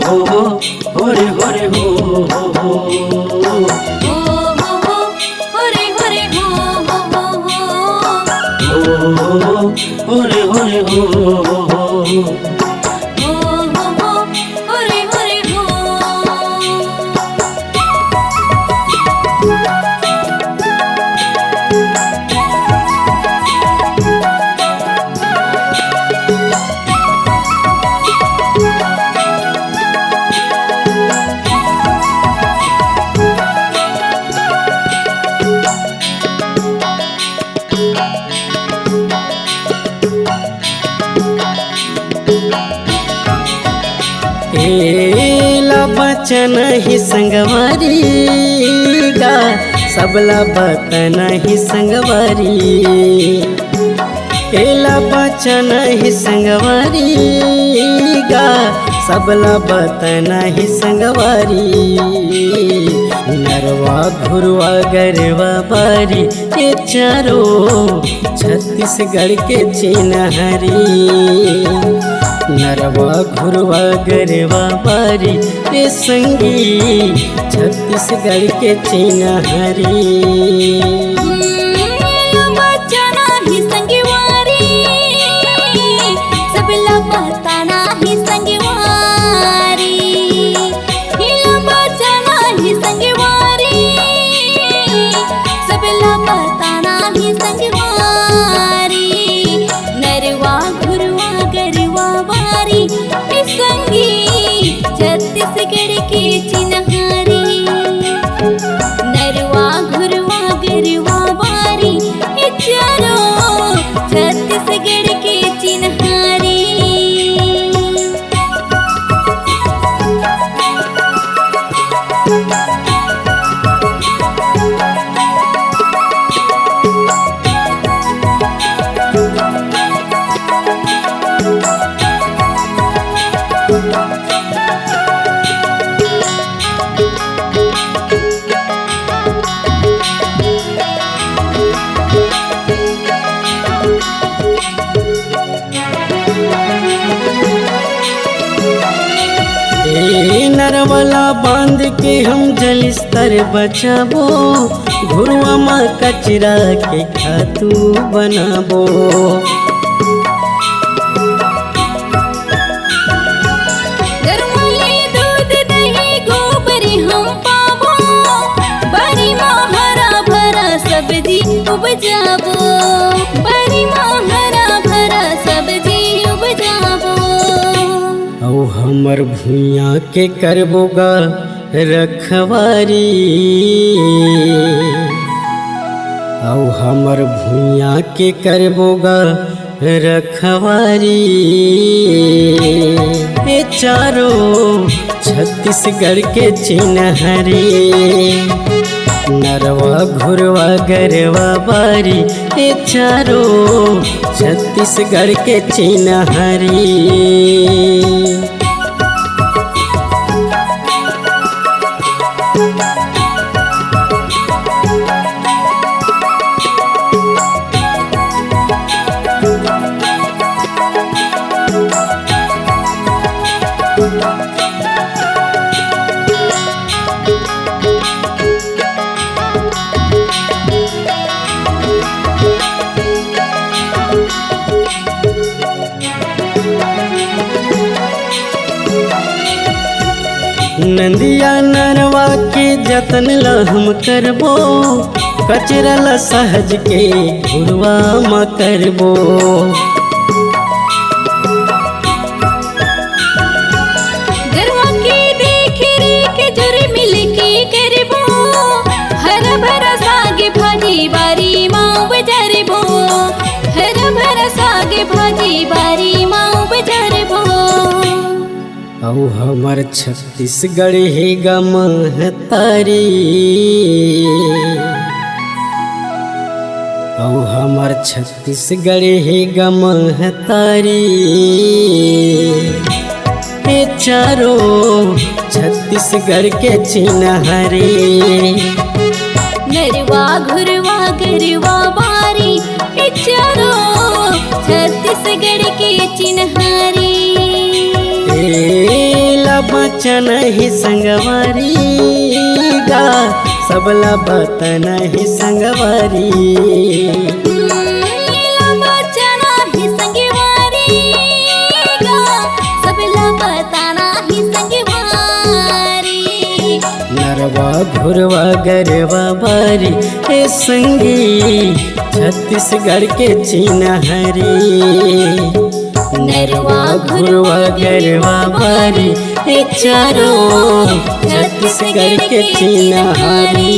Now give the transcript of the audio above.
हो रे हो रे हो रे हो एला बचन ही संगवारी गा सबला बतन ही संगवारी एला बचन ही संगवारी गा सबला बतन ही संगवारी नरवा घुरवा गरवा बारी ये चारो छत्तीसगढ़ के चिन्हरी नरवा घुरवा गरवा बारी ये संगी छत्तीसगढ़ के चिन्हरी छत्तीसगढ़ के चिन्हरी नरवा घुरवा गरवा बारी ये चारो छत्तीसगढ़ के चिन्हरी नरवला बांध के हम जलस्तर बचाबो घुरवा माँ कचरा के खातू बनाबो गरमाले दूध दही गोबर हम पाबो बारी माँ हरा भरा सब्जी उपजाबो बारी माँ हरा भरा सब्जी उपजाबो औ हमर भुइया के करबोगा रखवारी औ हमर भुइया के करबोगा रखवारी ये चारो छत्तीसगढ़ के चिन्हरी नरवा घुरवा गरवा बारी ये चारो छत्तीसगढ़ के चिन्हरी नंदिया नरवा के जतन ला हम करबो कचरा ला सहज के घुरवा म करबो गरवा के देख रेख जुर मिल के करबो हरा भरा साग भाजी बारी माँ बजारबो हरा भरा साग भाजी बारी माँ बजारबो औ हमर छत्तीसगढ़ हे गमहतारी औ हमर छत्तीसगढ़ हे गमहतारी हे चारो छत्तीसगढ़ के चिन्हरी नरवा घुरवा गरवा बारी ये चारो छत्तीसगढ़ के चिन्हरी एला बचन ही संगवारी गा, सबला बतन ही संगवारी। बचना ही संगवारी गा, सबला बताना ही संगवारी। नरवा घुरवा गरवा बारी ए संगी, छत्तीसगढ़ के चिन्हरी। नरवा घुरवा गरवा बारी ए चारों छत्तीसगढ़ के चिन्हरी।